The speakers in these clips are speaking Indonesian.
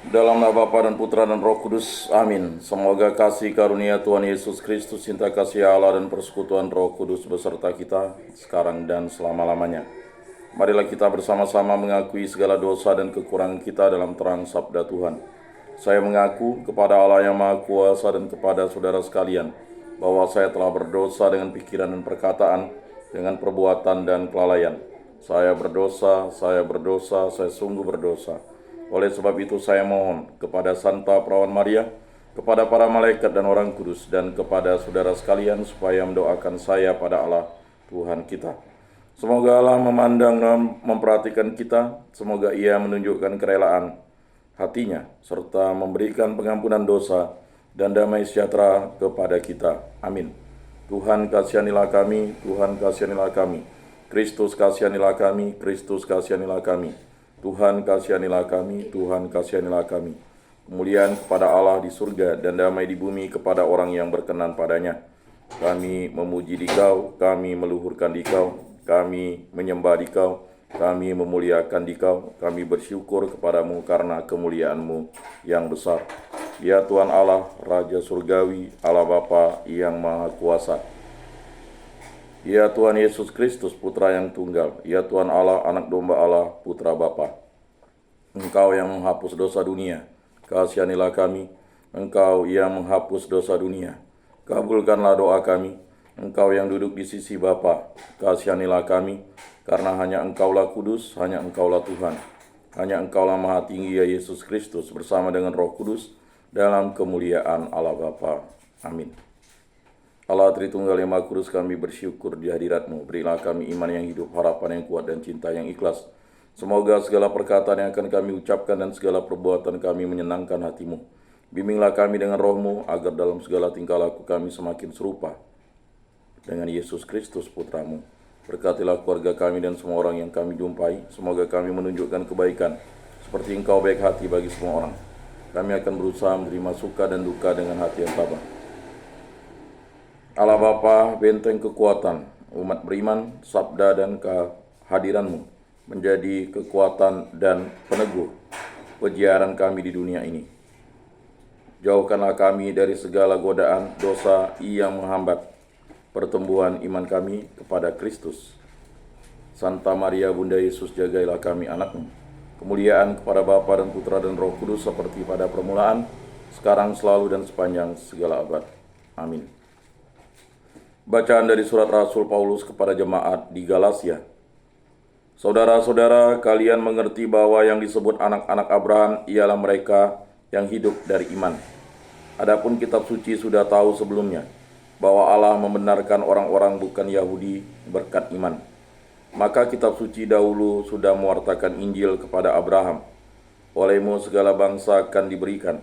Dalam nama Bapa dan Putra dan Roh Kudus, amin. Semoga kasih karunia Tuhan Yesus Kristus, cinta kasih Allah dan persekutuan Roh Kudus beserta kita sekarang dan selama-lamanya. Marilah kita bersama-sama mengakui segala dosa dan kekurangan kita dalam terang sabda Tuhan. Saya mengaku kepada Allah yang Maha Kuasa dan kepada saudara sekalian bahwa saya telah berdosa dengan pikiran dan perkataan, dengan perbuatan dan kelalaian. Saya berdosa, saya sungguh berdosa. Oleh sebab itu saya mohon kepada Santa Perawan Maria, kepada para malaikat dan orang kudus, dan kepada saudara sekalian supaya mendoakan saya pada Allah Tuhan kita. Semoga Allah memandang dan memperhatikan kita, semoga Ia menunjukkan kerelaan hatinya, serta memberikan pengampunan dosa dan damai sejahtera kepada kita. Amin. Tuhan kasihanilah kami, Tuhan kasihanilah kami. Kristus kasihanilah kami, Kristus kasihanilah kami. Tuhan kasihanilah kami, Tuhan kasihanilah kami. Kemuliaan kepada Allah di surga dan damai di bumi kepada orang yang berkenan padanya. Kami memuji Dikau, kami meluhurkan Dikau, kami menyembah Dikau, kami memuliakan Dikau, kami bersyukur kepadamu karena kemuliaan-Mu yang besar. Ya Tuhan Allah, Raja Surgawi, Allah Bapa yang Maha Kuasa. Ya Tuhan Yesus Kristus, Putra yang tunggal. Ya Tuhan Allah, Anak Domba Allah, Putra Bapa. Engkau yang menghapus dosa dunia, kasihanilah kami. Engkau yang menghapus dosa dunia, kabulkanlah doa kami. Engkau yang duduk di sisi Bapa, kasihanilah kami. Karena hanya Engkaulah kudus, hanya Engkaulah Tuhan. Hanya Engkaulah Maha Tinggi, ya Yesus Kristus, bersama dengan Roh Kudus, dalam kemuliaan Allah Bapa. Amin. Allah Tritunggal yang Maha Kudus, kami bersyukur di hadirat-Mu. Berilah kami iman yang hidup, harapan yang kuat, dan cinta yang ikhlas. Semoga segala perkataan yang akan kami ucapkan dan segala perbuatan kami menyenangkan hati-Mu. Bimbinglah kami dengan Roh-Mu, agar dalam segala tingkah laku kami semakin serupa dengan Yesus Kristus, Putra-Mu. Berkatilah keluarga kami dan semua orang yang kami jumpai. Semoga kami menunjukkan kebaikan, seperti Engkau baik hati bagi semua orang. Kami akan berusaha menerima suka dan duka dengan hati yang tabah. Allah Bapa, benteng kekuatan umat beriman, sabda dan kehadiran-Mu menjadi kekuatan dan peneguh pejiaran kami di dunia ini. Jauhkanlah kami dari segala godaan dosa yang menghambat pertumbuhan iman kami kepada Kristus. Santa Maria Bunda Yesus, jagailah kami anak-Mu. Kemuliaan kepada Bapa dan Putra dan Roh Kudus, seperti pada permulaan, sekarang, selalu, dan sepanjang segala abad. Amin. Bacaan dari surat Rasul Paulus kepada jemaat di Galatia. Saudara-saudara, kalian mengerti bahwa yang disebut anak-anak Abraham ialah mereka yang hidup dari iman. Adapun kitab suci sudah tahu sebelumnya bahwa Allah membenarkan orang-orang bukan Yahudi berkat iman. Maka kitab suci dahulu sudah mewartakan Injil kepada Abraham. Olehmu segala bangsa akan diberikan.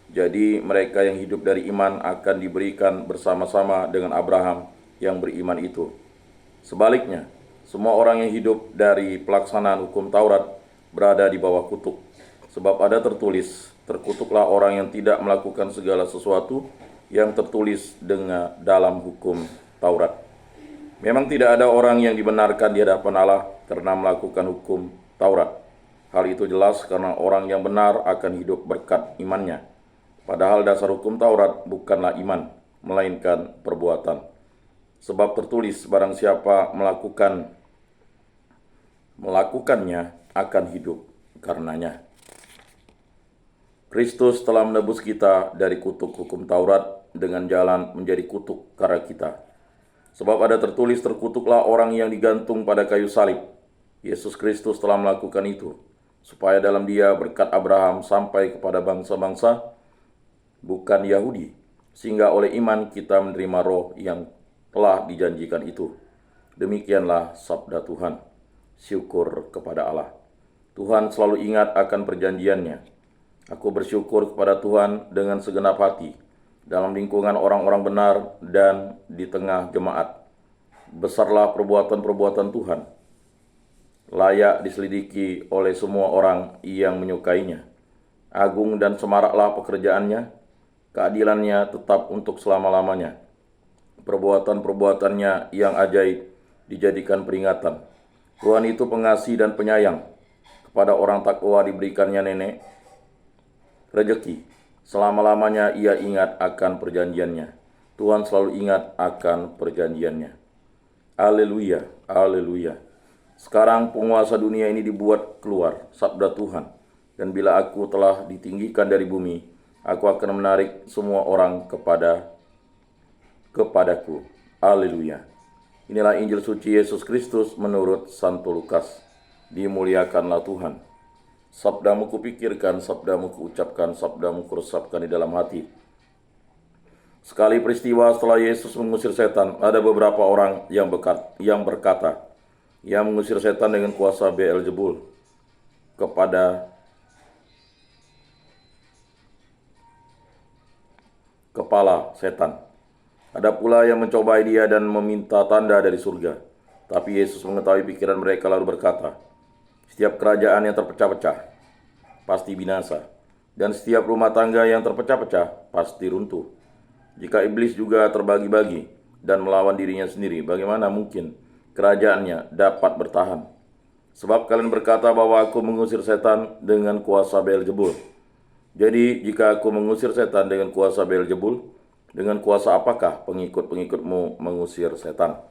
Jadi mereka yang hidup dari iman akan diberikan bersama-sama dengan Abraham yang beriman itu. Sebaliknya, semua orang yang hidup dari pelaksanaan hukum Taurat berada di bawah kutuk. Sebab ada tertulis, terkutuklah orang yang tidak melakukan segala sesuatu yang tertulis dalam hukum Taurat. Memang tidak ada orang yang dibenarkan di hadapan Allah karena melakukan hukum Taurat. Hal itu jelas karena orang yang benar akan hidup berkat imannya. Padahal dasar hukum Taurat bukanlah iman, melainkan perbuatan. Sebab tertulis, barang siapa melakukannya akan hidup karenanya. Kristus telah menebus kita dari kutuk hukum Taurat dengan jalan menjadi kutuk karena kita. Sebab ada tertulis, terkutuklah orang yang digantung pada kayu salib. Yesus Kristus telah melakukan itu, supaya dalam Dia berkat Abraham sampai kepada bangsa-bangsa bukan Yahudi, sehingga oleh iman kita menerima roh yang telah dijanjikan itu. Demikianlah sabda Tuhan. Syukur kepada Allah. Tuhan selalu ingat akan perjanjiannya. Aku bersyukur kepada Tuhan dengan segenap hati, dalam lingkungan orang-orang benar dan di tengah jemaat. Besarlah perbuatan-perbuatan Tuhan, layak diselidiki oleh semua orang yang menyukainya. Agung dan semaraklah pekerjaannya, keadilannya tetap untuk selama-lamanya. Perbuatan-perbuatannya yang ajaib dijadikan peringatan. Tuhan itu pengasih dan penyayang. Kepada orang takwa diberikannya nenek, rejeki. Selama-lamanya ia ingat akan perjanjiannya. Tuhan selalu ingat akan perjanjiannya. Haleluya, haleluya. Sekarang penguasa dunia ini dibuat keluar, sabda Tuhan. Dan bila aku telah ditinggikan dari bumi, aku akan menarik semua orang kepadaku. Haleluya. Inilah Injil suci Yesus Kristus menurut Santo Lukas. Dimuliakanlah Tuhan. Sabdamu kupikirkan, sabdamu kuucapkan, sabdamu kuresapkan di dalam hati. Sekali peristiwa setelah Yesus mengusir setan, ada beberapa orang yang berkata, ia mengusir setan dengan kuasa Beelzebul kepada kepala setan. Ada pula yang mencobai dia dan meminta tanda dari surga. Tapi Yesus mengetahui pikiran mereka lalu berkata, setiap kerajaan yang terpecah-pecah pasti binasa, dan setiap rumah tangga yang terpecah-pecah pasti runtuh. Jika iblis juga terbagi-bagi dan melawan dirinya sendiri, bagaimana mungkin kerajaannya dapat bertahan? Sebab kalian berkata bahwa aku mengusir setan dengan kuasa Beelzebul. Jadi jika aku mengusir setan dengan kuasa Beelzebul, dengan kuasa apakah pengikut-pengikutmu mengusir setan?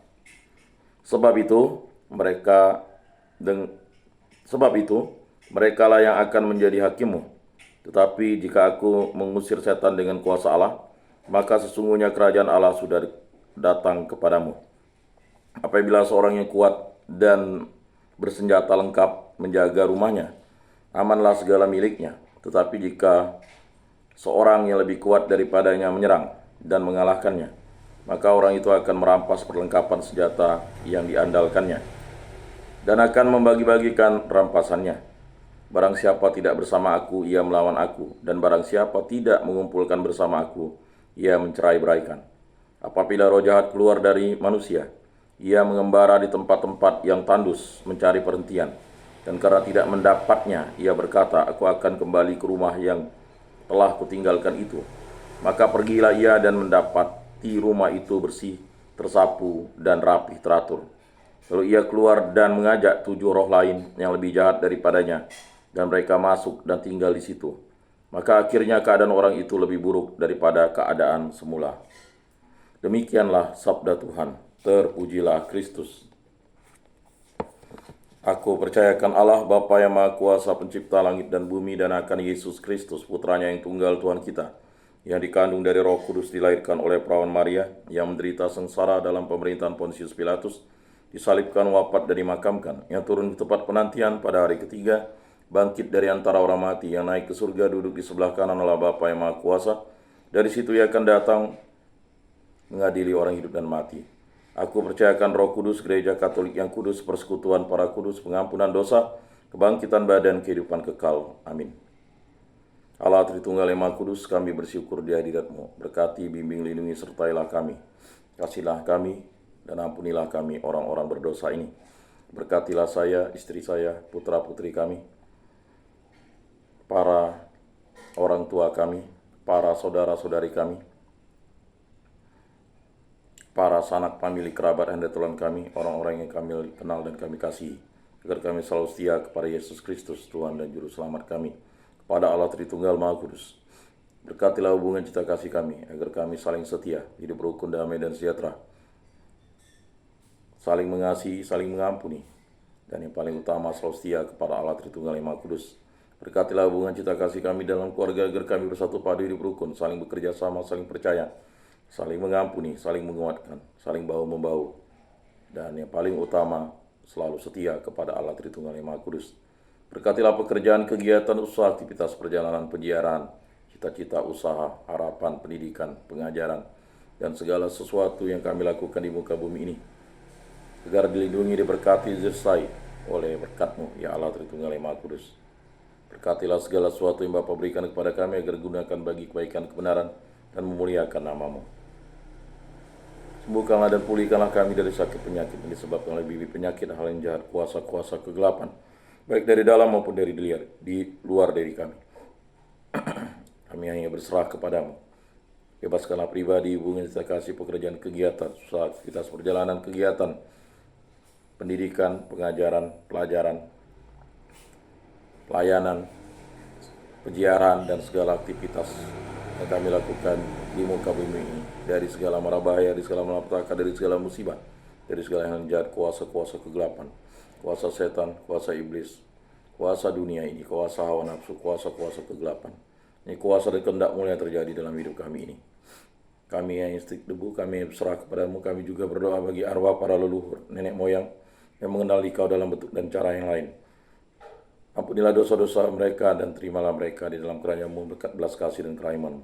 Sebab itu merekalah yang akan menjadi hakimmu. Tetapi jika aku mengusir setan dengan kuasa Allah, maka sesungguhnya kerajaan Allah sudah datang kepadamu. Apabila seorang yang kuat dan bersenjata lengkap menjaga rumahnya, amanlah segala miliknya. Tetapi jika seorang yang lebih kuat daripadanya menyerang dan mengalahkannya, maka orang itu akan merampas perlengkapan senjata yang diandalkannya dan akan membagi-bagikan rampasannya. Barang siapa tidak bersama aku, ia melawan aku, dan barang siapa tidak mengumpulkan bersama aku, ia mencerai-beraikan. Apabila roh jahat keluar dari manusia, ia mengembara di tempat-tempat yang tandus mencari perhentian, dan karena tidak mendapatnya, ia berkata, aku akan kembali ke rumah yang telah kutinggalkan itu. Maka pergilah ia dan mendapati rumah itu bersih, tersapu, dan rapih teratur. Lalu ia keluar dan mengajak 7 roh lain yang lebih jahat daripadanya, dan mereka masuk dan tinggal di situ. Maka akhirnya keadaan orang itu lebih buruk daripada keadaan semula. Demikianlah sabda Tuhan. Terpujilah Kristus. Aku percayakan Allah Bapa yang Maha Kuasa, pencipta langit dan bumi, dan akan Yesus Kristus, putranya yang tunggal Tuhan kita, yang dikandung dari Roh Kudus, dilahirkan oleh perawan Maria, yang menderita sengsara dalam pemerintahan Pontius Pilatus, disalibkan, wafat, dan dimakamkan, yang turun ke tempat penantian pada hari ketiga, bangkit dari antara orang mati, yang naik ke surga, duduk di sebelah kanan Allah Bapa yang Maha Kuasa. Dari situ ia akan datang mengadili orang hidup dan mati. Aku percayakan Roh Kudus, gereja Katolik yang kudus, persekutuan para kudus, pengampunan dosa, kebangkitan badan, kehidupan kekal. Amin. Allah Tritunggal yang Maha Kudus, kami bersyukur di hadirat-Mu. Berkati, bimbing, lindungi, sertailah kami. Kasihlah kami dan ampunilah kami orang-orang berdosa ini. Berkatilah saya, istri saya, putra-putri kami, para orang tua kami, para saudara-saudari kami, para sanak famili kerabat dan tetulan kami, orang-orang yang kami kenal dan kami kasihi, agar kami selalu setia kepada Yesus Kristus, Tuhan dan Juru Selamat kami, kepada Allah Tritunggal Maha Kudus. Berkatilah hubungan cinta kasih kami, agar kami saling setia, hidup rukun, damai, dan sejahtera, saling mengasihi, saling mengampuni, dan yang paling utama selalu setia kepada Allah Tritunggal yang Maha Kudus. Berkatilah hubungan cinta kasih kami dalam keluarga, agar kami bersatu padu, hidup rukun, saling bekerja sama, saling percaya, saling mengampuni, saling menguatkan, saling bahu-membahu, dan yang paling utama selalu setia kepada Allah Tritunggal yang Maha Kudus. Berkatilah pekerjaan, kegiatan, usaha, aktivitas perjalanan, penyiaran, cita-cita, usaha, harapan, pendidikan, pengajaran, dan segala sesuatu yang kami lakukan di muka bumi ini, agar dilindungi, diberkati, disertai oleh berkat-Mu, ya Allah Tritunggal yang Maha Kudus. Berkatilah segala sesuatu yang Bapa berikan kepada kami, agar gunakan bagi kebaikan, kebenaran, dan memuliakan nama-Mu. Sembuhkanlah dan pulihkanlah kami dari sakit penyakit yang disebabkan oleh bibit penyakit, hal yang jahat, kuasa-kuasa kegelapan, baik dari dalam maupun dari luar dari kami. Kami hanya berserah kepadamu. Bebaskanlah pribadi, hubungan cinta kasih, pekerjaan, kegiatan, usaha, aktivitas perjalanan, kegiatan, pendidikan, pengajaran, pelajaran, pelayanan, penjiaran, dan segala aktivitas yang kami lakukan di muka bumi ini, dari segala mara bahaya, dari segala malapetaka, dari segala musibah, dari segala yang jahat, kuasa-kuasa kegelapan, kuasa setan, kuasa iblis, kuasa dunia ini, kuasa hawa nafsu, kuasa-kuasa kegelapan. Ini kuasa dan kehendak mulai terjadi dalam hidup kami ini. Kami yang istrik debu, kami berserah kepadamu. Kami juga berdoa bagi arwah para leluhur, nenek moyang yang mengenal Dikau dalam bentuk dan cara yang lain. Ampunilah dosa-dosa mereka dan terimalah mereka di dalam kerajaan-Mu berkat belas kasih dan kerahman-Mu.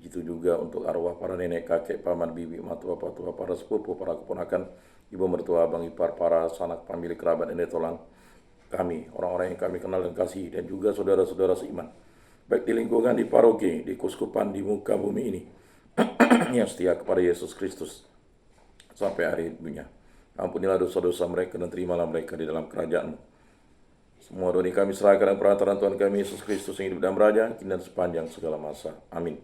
Begitu juga untuk arwah para nenek, kakek, paman, bibi, matua, patua, para sepupu, para keponakan, ibu mertua, abang ipar, para sanak, pemilik, kerabat, nenek tolang kami, orang-orang yang kami kenal dan kasih, dan juga saudara-saudara seiman, baik di lingkungan, di paroki, di kuskupan, di muka bumi ini, yang setia kepada Yesus Kristus sampai hari hidupnya. Ampunilah dosa-dosa mereka dan terimalah mereka di dalam kerajaan-Mu. Semua doa ini kami serahkan dalam perantaraan Tuhan kami Yesus Kristus yang hidup dan beraja kini dan sepanjang segala masa. Amin.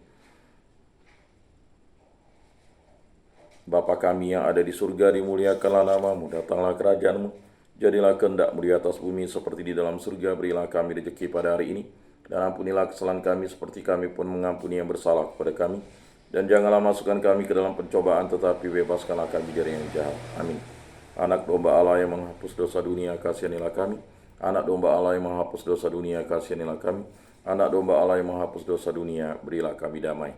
Bapa kami yang ada di surga, dimuliakanlah nama-Mu, datanglah kerajaan-Mu, jadilah kehendak-Mu di atas bumi seperti di dalam surga. Berilah kami rezeki pada hari ini, dan ampunilah kesalahan kami seperti kami pun mengampuni yang bersalah kepada kami. Dan janganlah masukkan kami ke dalam pencobaan, tetapi bebaskanlah kami dari yang jahat. Amin. Anak domba Allah yang menghapus dosa dunia, kasihanilah kami. Anak domba Allah yang menghapus dosa dunia, kasihanilah kami. Anak domba Allah yang menghapus dosa dunia, berilah kami damai.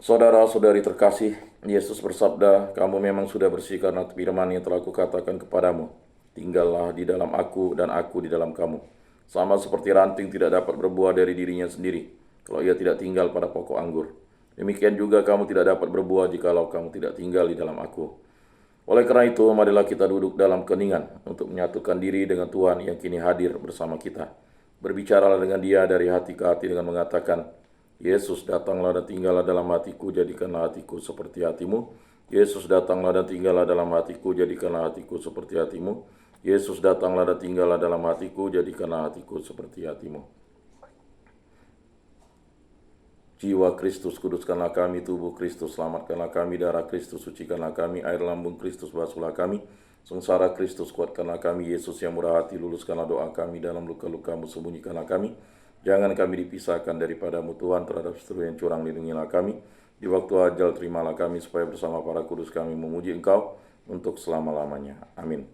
Saudara-saudari terkasih, Yesus bersabda, kamu memang sudah bersih karena firman yang telah kukatakan kepadamu. Tinggallah di dalam aku dan aku di dalam kamu. Sama seperti ranting tidak dapat berbuah dari dirinya sendiri kalau ia tidak tinggal pada pokok anggur. Demikian juga kamu tidak dapat berbuah jikalau kamu tidak tinggal di dalam aku. Oleh karena itu, marilah kita duduk dalam keningan untuk menyatukan diri dengan Tuhan yang kini hadir bersama kita. Berbicaralah dengan Dia dari hati ke hati dengan mengatakan, Yesus, datanglah dan tinggallah dalam hatiku, jadikanlah hatiku seperti hatimu. Yesus, datanglah dan tinggallah dalam hatiku, jadikanlah hatiku seperti hatimu. Yesus, datanglah dan tinggallah dalam hatiku, jadikanlah hatiku seperti hatimu. Jiwa Kristus, kuduskanlah kami. Tubuh Kristus, selamatkanlah kami. Darah Kristus, sucikanlah kami. Air lambung Kristus, basuhlah kami. Sengsara Kristus, kuatkanlah kami. Yesus yang murah hati, luluskanlah doa kami. Dalam luka-lukamu, sembunyikanlah kami. Jangan kami dipisahkan daripadamu Tuhan, terhadap seteru yang curang lindungilah kami. Di waktu ajal terimalah kami, supaya bersama para kudus kami memuji Engkau untuk selama-lamanya. Amin.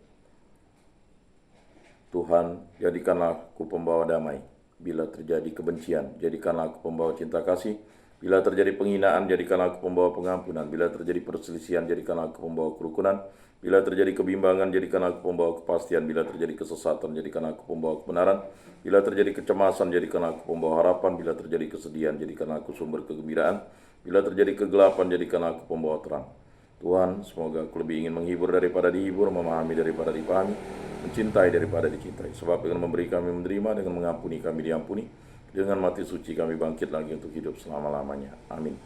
Tuhan, jadikanlah aku pembawa damai. Bila terjadi kebencian, jadikanlah aku pembawa cinta kasih. Bila terjadi penghinaan, jadikanlah aku pembawa pengampunan. Bila terjadi perselisihan, jadikanlah aku pembawa kerukunan. Bila terjadi kebimbangan, jadikanlah aku pembawa kepastian. Bila terjadi kesesatan, jadikanlah aku pembawa kebenaran. Bila terjadi kecemasan, jadikanlah aku pembawa harapan. Bila terjadi kesedihan, jadikanlah aku sumber kegembiraan. Bila terjadi kegelapan, jadikanlah aku pembawa terang. Tuhan, semoga aku lebih ingin menghibur daripada dihibur, memahami daripada dipahami, mencintai daripada dicintai. Sebab dengan memberi kami menerima, dengan mengampuni kami diampuni, dengan mati suci kami bangkit lagi untuk hidup selama-lamanya. Amin.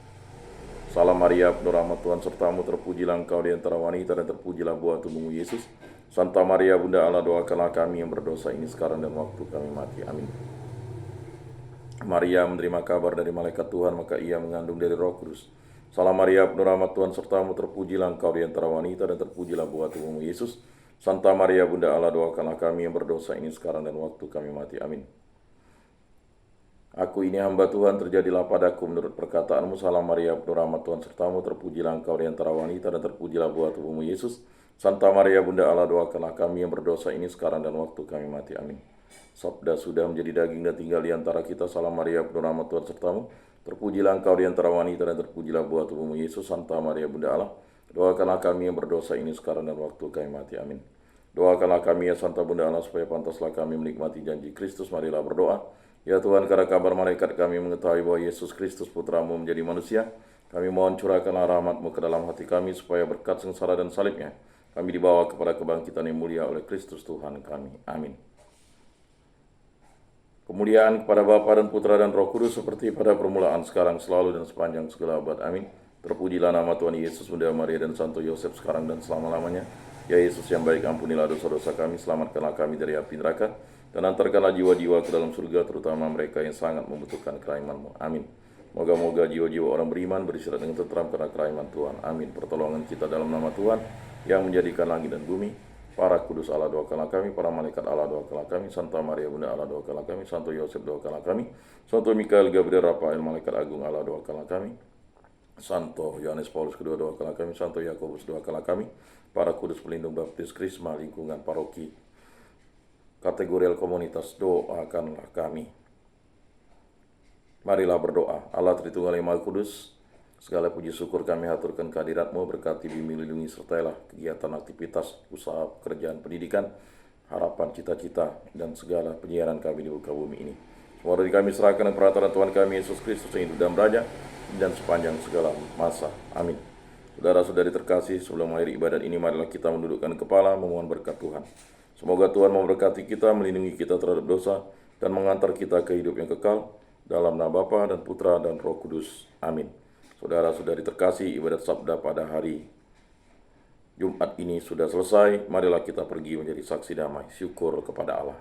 Salam Maria, penuh rahmat Tuhan sertamu, terpujilah engkau di antara wanita dan terpujilah buah tubuhmu Yesus. Santa Maria, Bunda Allah, doakanlah kami yang berdosa ini sekarang dan waktu kami mati. Amin. Maria menerima kabar dari malaikat Tuhan, maka ia mengandung dari Roh Kudus. Salam Maria, penuh rahmat Tuhan sertamu, terpujilah engkau di antara wanita dan terpujilah buah tubuhmu Yesus. Santa Maria, Bunda Allah, doakanlah kami yang berdosa ini sekarang dan waktu kami mati. Amin. Aku ini hamba Tuhan, terjadilah padaku menurut perkataanmu. Salam Maria, penuh rahmat Tuhan sertamu, terpujilah engkau di antara wanita dan terpujilah buah tubuhmu Yesus. Santa Maria, Bunda Allah, doakanlah kami yang berdosa ini sekarang dan waktu kami mati. Amin. Sabda sudah menjadi daging dan tinggal di antara kita. Salam Maria, penuh rahmat Tuhan sertamu, terpujilah engkau di antara wanita dan terpujilah buah tubuhmu Yesus. Santa Maria, Bunda Allah, doakanlah kami yang berdosa ini sekarang dan waktu kami mati. Amin. Doakanlah kami ya Santa Bunda Allah, supaya pantaslah kami menikmati janji Kristus. Marilah berdoa. Ya Tuhan, karena kabar malaikat kami mengetahui bahwa Yesus Kristus Putramu menjadi manusia, kami mohon curahkanlah rahmat-Mu ke dalam hati kami, supaya berkat sengsara dan salibnya, kami dibawa kepada kebangkitan yang mulia oleh Kristus Tuhan kami. Amin. Kemuliaan kepada Bapa dan Putra dan Roh Kudus, seperti pada permulaan, sekarang, selalu, dan sepanjang segala abad. Amin. Terpujilah nama Tuhan Yesus, Bunda Maria, dan Santo Yosef, sekarang dan selama-lamanya. Ya Yesus yang baik, ampunilah dosa-dosa kami, selamatkanlah kami dari api neraka, dan antarkanlah jiwa-jiwa ke dalam surga, terutama mereka yang sangat membutuhkan kerahman-Mu. Amin. Moga-moga jiwa-jiwa orang beriman beristirahat dengan tentram karena kerahman Tuhan. Amin. Pertolongan kita dalam nama Tuhan yang menjadikan langit dan bumi, Para kudus Allah doakanlah kami, para malaikat Allah doakanlah kami, Santa Maria Bunda Allah doakanlah kami, Santo Yosef doakanlah kami, Santo Mikael Gabriel Rafael malaikat agung Allah doakanlah kami, Santo Yohanes Paulus kedua doakanlah kami, Santo Yakobus doakanlah kami, para kudus pelindung baptis Krisma lingkungan paroki kategorial komunitas doakanlah kami. Marilah berdoa. Allah Tritunggal yang Maha Kudus, segala puji syukur kami haturkan kehadirat-Mu, berkati bimbing lindungi sertailah kegiatan aktivitas usaha pekerjaan pendidikan, harapan cita-cita dan segala penyiaran kami di muka bumi ini. Semua dari kami serahkan dan peraturan Tuhan kami Yesus Kristus yang hidup dan beraja dan sepanjang segala masa. Amin. Saudara-saudari terkasih, sebelum mengakhiri ibadat ini, marilah kita mendudukkan kepala memohon berkat Tuhan. Semoga Tuhan memberkati kita, melindungi kita terhadap dosa, dan mengantar kita ke hidup yang kekal, dalam nama Bapa dan Putra dan Roh Kudus. Amin. Saudara-saudari terkasih, ibadat sabda pada hari Jumat ini sudah selesai. Marilah kita pergi menjadi saksi damai. Syukur kepada Allah.